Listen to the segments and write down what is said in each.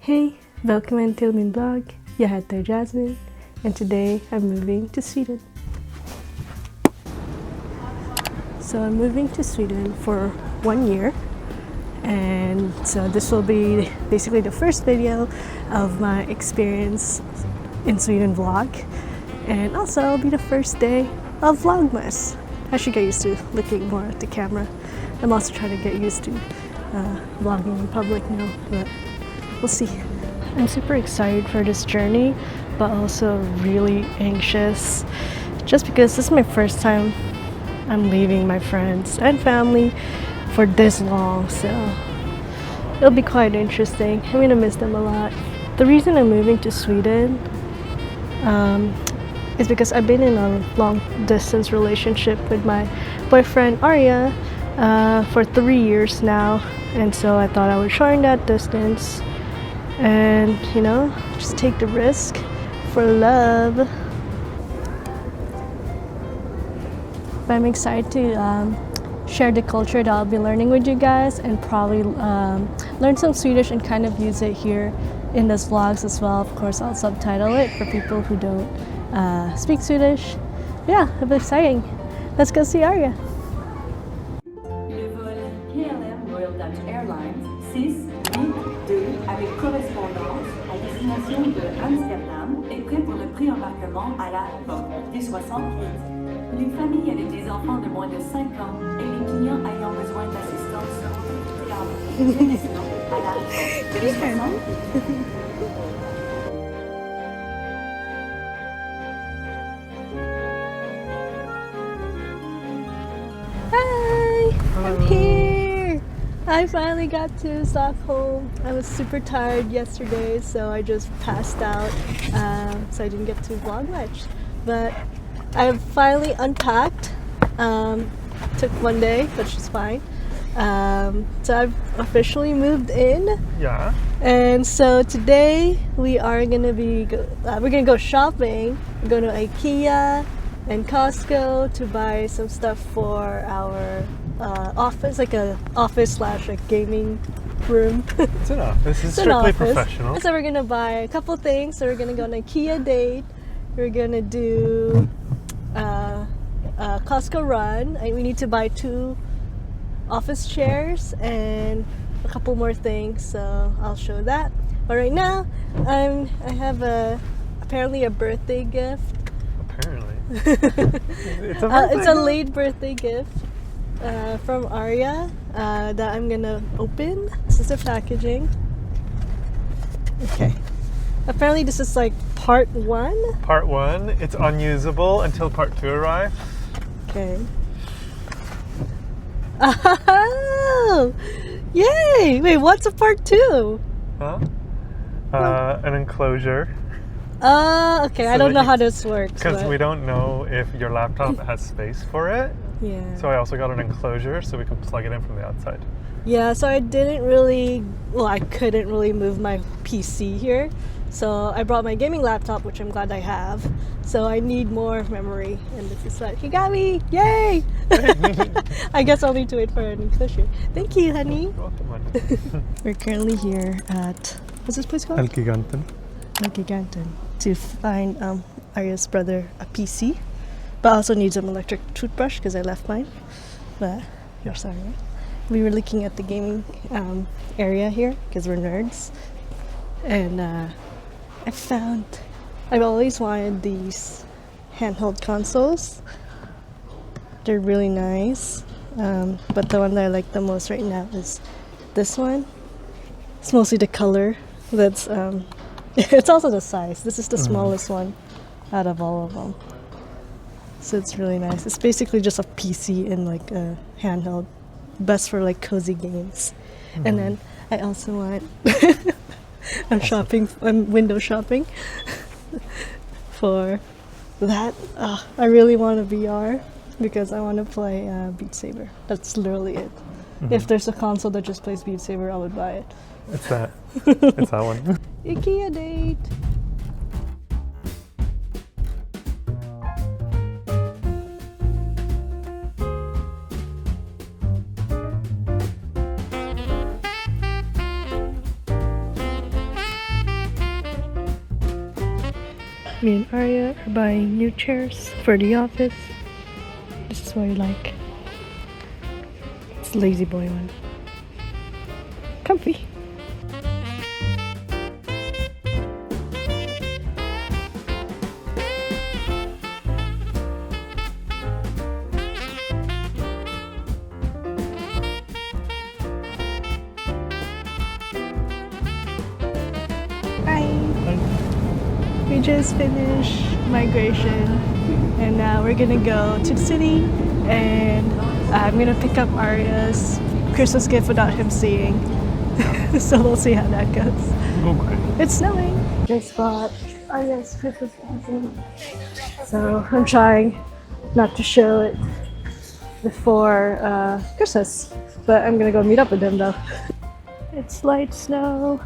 Hej! Välkommen till min blogg. Jag heter Jasmine and today I'm moving to Sweden. So I'm moving to Sweden for 1 year, and so this will be basically the first video of my experience in Sweden vlog, and also it'll be the first day of Vlogmas. I should get used to looking more at the camera. I'm also trying to get used to vlogging in public now, but we'll see. I'm super excited for this journey, but also really anxious just because this is my first time I'm leaving my friends and family for this long, so it'll be quite interesting. I'm gonna miss them a lot. The reason I'm moving to Sweden is because I've been in a long distance relationship with my boyfriend Arya for 3 years now, and so I thought I would shorten that distance and, you know, just take the risk for love. But I'm excited to share the culture that I'll be learning with you guys, and probably learn some Swedish and kind of use it here in these vlogs as well. Of course, I'll subtitle it for people who don't speak Swedish. Yeah, it'll be exciting. Let's go see Arya. Le vol KLM Royal Dutch Airlines 682 avec correspondance à destination de Amsterdam est prêt pour le pré-embarquement à la porte D60. Les familles avec des enfants de moins de 5 ans et les clients ayant besoin d'assistance à la porte D60. Hi! I'm here! I finally got to Stockholm. I was super tired yesterday, so I just passed out, so I didn't get to vlog much. But I finally unpacked. Took 1 day, but she's fine. So I've officially moved in. Yeah. And so today we are gonna be we're gonna go shopping. We're going to IKEA and Costco to buy some stuff for our office, like a office / like gaming room. It's an office. It's strictly professional. So we're gonna buy a couple things. So we're gonna go on an IKEA date. We're gonna do a Costco run. And we need to buy 2 office chairs and a couple more things. So I'll show that. But right now, I have apparently a birthday gift. Apparently. It's a late birthday gift from Arya that I'm gonna open. This is the packaging. Okay. Apparently this is like part 1. Part 1. It's unusable until part 2 arrives. Okay. Oh! Yay! Wait, what's a part 2? Huh? An enclosure. Okay. So I don't know how this works. Because we don't know if your laptop has space for it. Yeah. So I also got an enclosure so we can plug it in from the outside. Yeah, so I couldn't really move my PC here. So I brought my gaming laptop, which I'm glad I have. So I need more memory, and this is what he got me. Yay! I guess I'll need to wait for an enclosure. Thank you, honey. You're welcome, honey. We're currently here at, what's this place called? El Giganten. El Giganten, to find Arya's brother a PC, but I also need some electric toothbrush because I left mine. But you're sorry. We were looking at the gaming area here because we're nerds, and I've always wanted these handheld consoles. They're really nice, but the one that I like the most right now is this one. It's mostly the color that's it's also the size. This is the smallest one out of all of them, so it's really nice. It's basically just a PC in like a handheld, best for like cozy games. And then I also want I'm window shopping for that. I really want a VR because I want to play Beat Saber. That's literally it. If there's a console that just plays Beat Saber, I would buy it. It's that. It's that one. IKEA date. Me and Arya are buying new chairs for the office. This is what I like. It's lazy boy one. Comfy. We just finished migration and now we're gonna go to the city and I'm gonna pick up Arya's Christmas gift without him seeing. So we'll see how that goes. Okay. It's snowing. Just bought Arya's Christmas present. So I'm trying not to show it before Christmas, but I'm gonna go meet up with him though. It's light snow,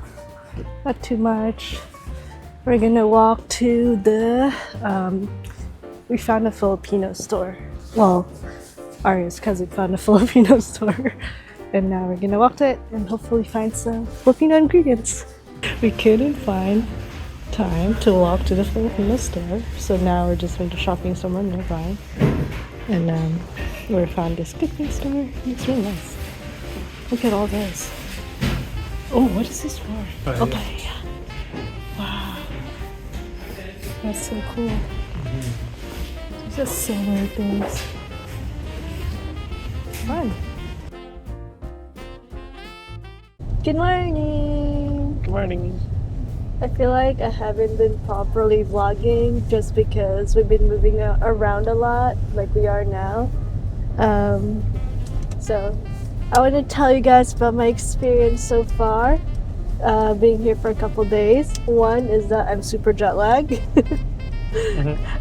not too much. We're gonna walk to the, we found a Filipino store. Well, Arya's cousin found a Filipino store. And now we're gonna walk to it and hopefully find some Filipino ingredients. We couldn't find time to walk to the Filipino store. So now we're just going to shopping somewhere nearby. And we found this cooking store. It's really nice. Look at all this. Oh, what is this for? Oh, paella. Wow. That's so cool. Just so many things. Fun. Good morning. Good morning. I feel like I haven't been properly vlogging just because we've been moving around a lot, like we are now. So I want to tell you guys about my experience so far. Being here for a couple days. One is that I'm super jet lagged.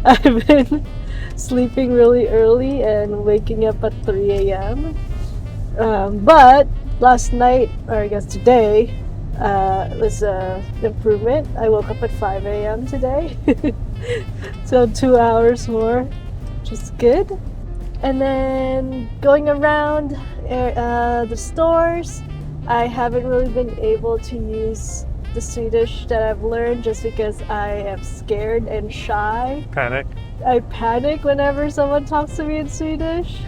I've been sleeping really early and waking up at 3 a.m. But last night, or I guess today, was an improvement. I woke up at 5 a.m. today. So 2 hours more, which is good. And then going around the stores, I haven't really been able to use the Swedish that I've learned just because I am scared and shy. Panic. I panic whenever someone talks to me in Swedish.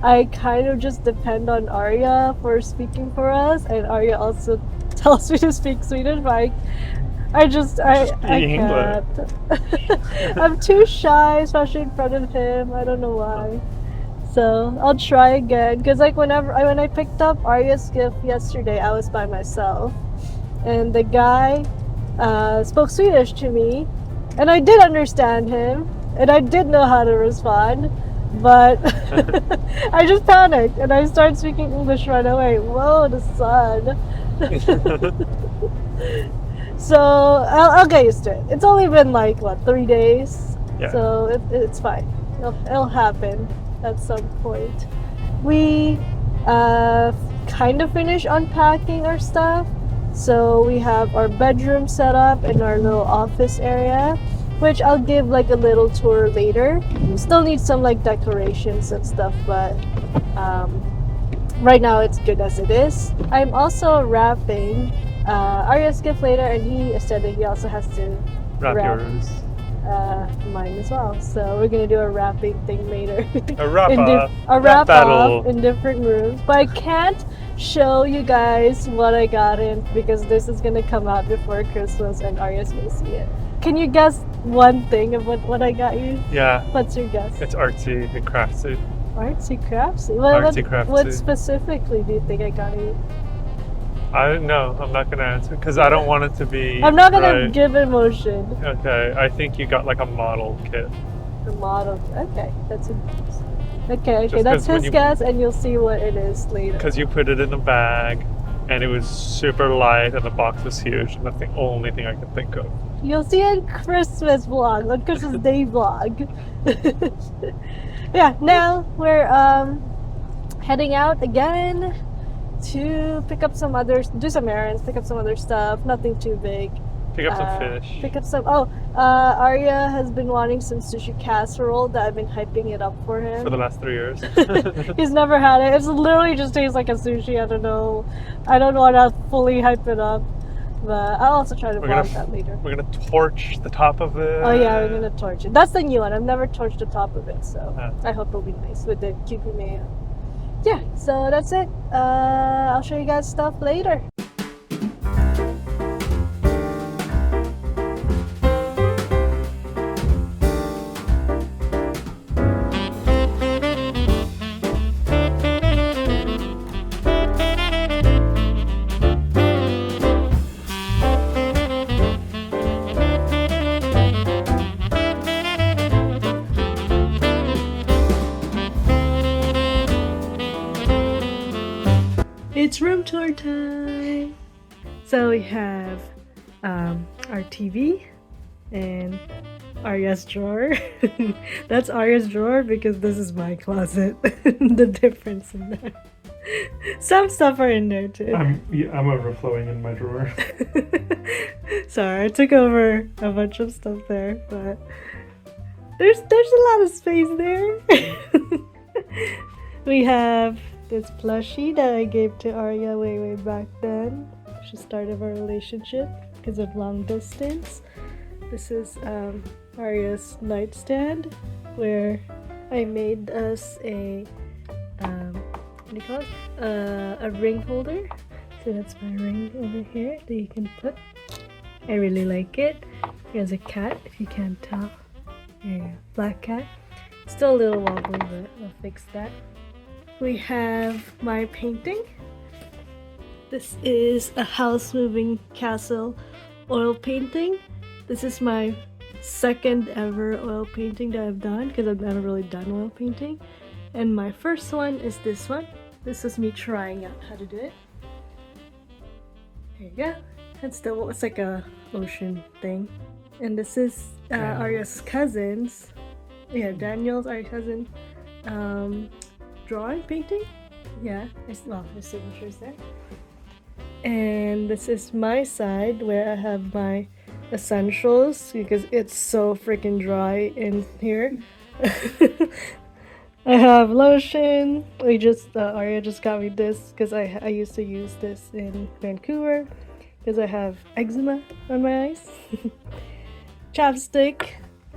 I kind of just depend on Arya for speaking for us, and Arya also tells me to speak Swedish, but I can't. I'm too shy, especially in front of him. I don't know why. So I'll try again, because like when I picked up Arya's gift yesterday, I was by myself, and the guy spoke Swedish to me, and I did understand him, and I did know how to respond, but I just panicked and I started speaking English right away. Whoa, the sun! So I'll get used to it. It's only been like 3 days, Yeah. so it's fine. It'll happen at some point. We kind of finished unpacking our stuff, so we have our bedroom set up and our little office area, which I'll give like a little tour later. Still need some like decorations and stuff, but right now it's good as it is. I'm also wrapping Arya's gift later, and he said that he also has to Wrap wrap yours. mine as well. So we're gonna do a wrapping thing later. A wrap A wrap battle. off in different rooms. But I can't show you guys what I got in because this is gonna come out before Christmas and Arya's gonna see it. Can you guess one thing of what I got you? Yeah. What's your guess? It's artsy and craftsy. Artsy craftsy. Artsy craftsy. What specifically do you think I got you? I don't know. I'm not gonna answer because I don't want it to be. I'm not gonna right. give emotion. Okay, I think you got like a model kit. The model. Okay, that's interesting. Okay, Just that's 'cause when his you- guess, and you'll see what it is later. Because you put it in a bag, and it was super light, and the box was huge, and that's the only thing I could think of. You'll see in Christmas vlog, on Christmas Day vlog. Yeah, now we're heading out again to pick up some others, do some errands, pick up some other stuff. Nothing too big. Pick up some fish. Pick up some. Oh, Arya has been wanting some sushi casserole that I've been hyping it up for him. For the last 3 years. He's never had it. It's literally just tastes like a sushi. I don't know how to fully hype it up. But I'll also try to We're vlog gonna- that later. We're gonna torch the top of it. Oh yeah, we're gonna torch it. That's the new one. I've never torched the top of it, so Yeah. I hope it'll be nice with the cucumber. Yeah, so that's it. I'll show you guys stuff later. It's room tour time. So we have our TV and Arya's drawer. That's Arya's drawer because this is my closet. The difference in that. Some stuff are in there too. I'm overflowing in my drawer. Sorry, I took over a bunch of stuff there, but there's a lot of space there. We have this plushie that I gave to Arya way back then. She started our relationship because of long distance. This is Arya's nightstand where I made us a what do you call it? A ring holder. So that's my ring over here that you can put. I really like it. Here's a cat, if you can't tell. There you go. Black cat. Still a little wobbly, but I'll fix that. We have my painting. This is a house moving castle oil painting. This is my second ever oil painting that I've done because I've never really done oil painting. And my first one is this one. This is me trying out how to do it. There you go. It's like a ocean thing. And this is Arya's cousin's. Yeah, Daniel's, Arya's cousin. Drawing, painting? Yeah, well, the signature's there. And this is my side where I have my essentials because it's so freaking dry in here. I have lotion. Arya just got me this because I used to use this in Vancouver because I have eczema on my eyes. Chapstick.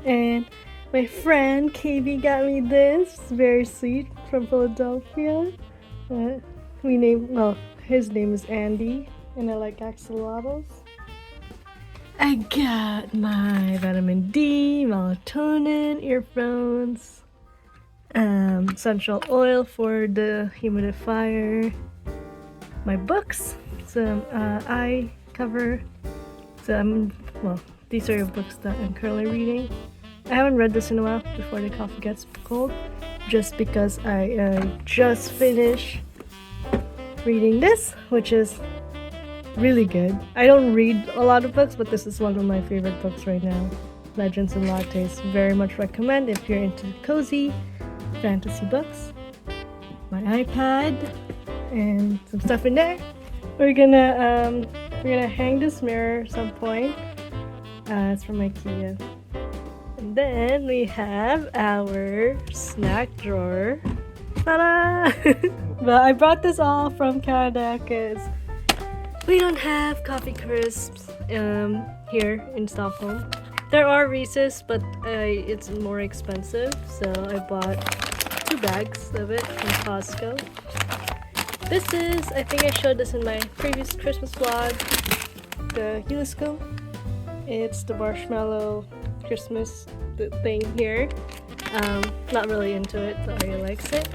And my friend KB got me this. Very sweet, from Philadelphia. His name is Andy, and I like axolotls. I got my vitamin D, melatonin, earphones, essential oil for the humidifier, my books, some eye cover. These are books that I'm currently reading. I haven't read this in a while before the coffee gets cold, just because I just finished reading this, which is really good. I don't read a lot of books, but this is one of my favorite books right now. Legends and Lattes. Very much recommend if you're into cozy fantasy books. My iPad and some stuff in there. We're gonna hang this mirror at some point. It's from IKEA. And then we have our snack drawer. Ta-da! But I brought this all from Canada because we don't have coffee crisps here in Stockholm. There are Reese's, but it's more expensive, so I bought 2 bags of it from Costco. This is, I think I showed this in my previous Christmas vlog, the Heliscope. It's the marshmallow Christmas thing here. Not really into it, but Arya likes it.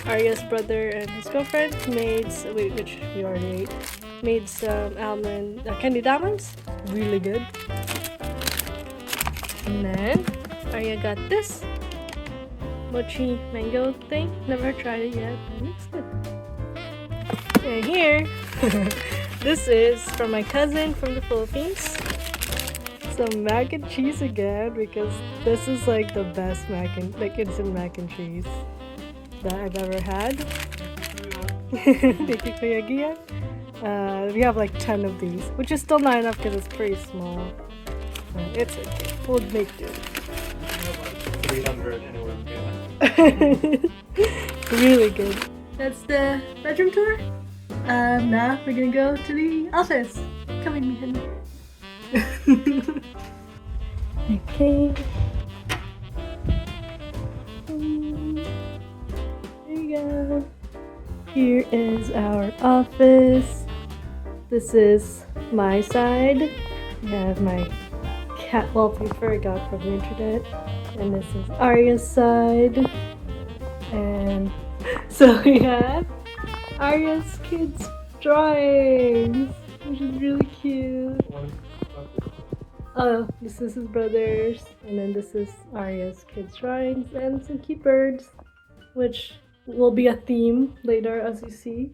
Arya's brother and his girlfriend made, which we already ate, made some candied almonds. Really good. And then Arya got this mochi mango thing. Never tried it yet, but it looks good. And here, this is from my cousin from the Philippines. Some mac and cheese again, because this is like the best instant mac and cheese that I've ever had. Thank you, Kuya Gian. We have like 10 of these, which is still not enough because it's pretty small. It's okay. We'll make do. 300 anywhere in Vienna. Really good. That's the bedroom tour. Now we're gonna go to the office. Come with me, honey. Okay. There you go. Here is our office. This is my side. I have my cat wallpaper I got from the internet. And this is Arya's side. And so we have Arya's kids' drawings, which is really cute. Oh, this is his brother's, and then this is Arya's kids' drawings, and some cute birds, which will be a theme later, as you see.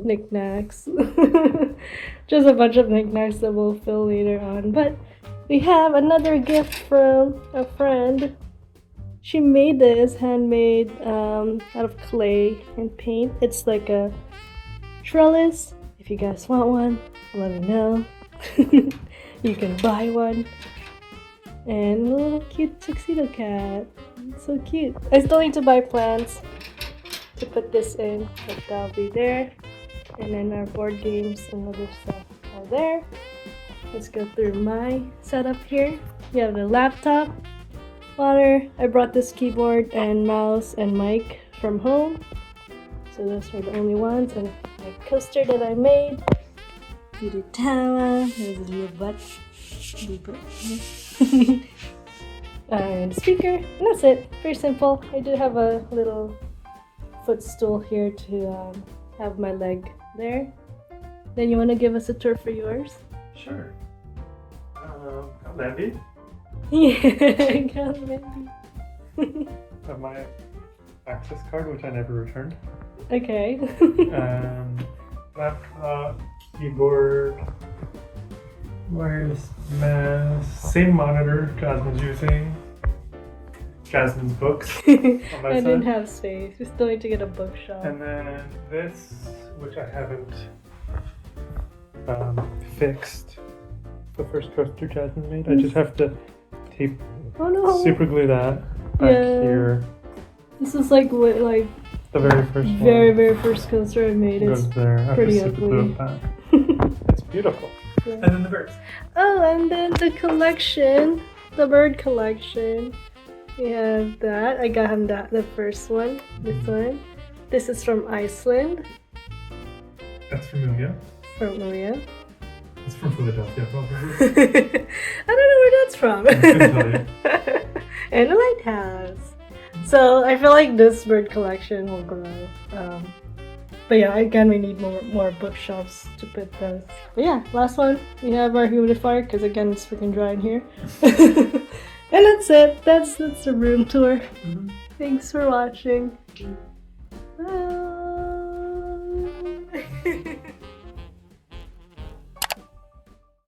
Knickknacks. Just a bunch of knickknacks that we'll fill later on. But we have another gift from a friend. She made this handmade out of clay and paint. It's like a trellis. If you guys want one, let me know. You can buy one. And a little cute tuxedo cat. It's so cute. I still need to buy plants to put this in, but that'll be there. And then our board games and other stuff are there. Let's go through my setup here. We have the laptop, water. I brought this keyboard and mouse and mic from home. So those were the only ones. And my coaster that I made. Beauty tower. There's a little butt. And a speaker. And that's it. Very simple. I do have a little footstool here to have my leg there. Then you want to give us a tour for yours? Sure. Got Mandy. Yeah, got Mandy. Have my access card, which I never returned. Okay. Laptop, keyboard, wireless mouse, same monitor Jasmine's using. Jasmine's books. On my I side. didn't have space. We still need to get a bookshelf. And then this, which I haven't fixed. The first coaster Jasmine made. I just have to tape, super glue that back here. This is like what, like the very first one. Very first coaster I made. It's goes there. I have pretty to super glue ugly. it back. It's beautiful. Yeah. And then the birds. Oh, and then the collection, the bird collection. We have that. I got him that, the first one. This one. This is from Iceland. That's from Ilya. From Maria. It's from Philadelphia, probably. I don't know where that's from. I couldn't tell you. And a lighthouse. So I feel like this bird collection will grow. But yeah, again, we need more bookshelves to put those. But yeah, last one. We have our humidifier because again, it's freaking dry in here. And that's it. That's the room tour. Thanks for watching.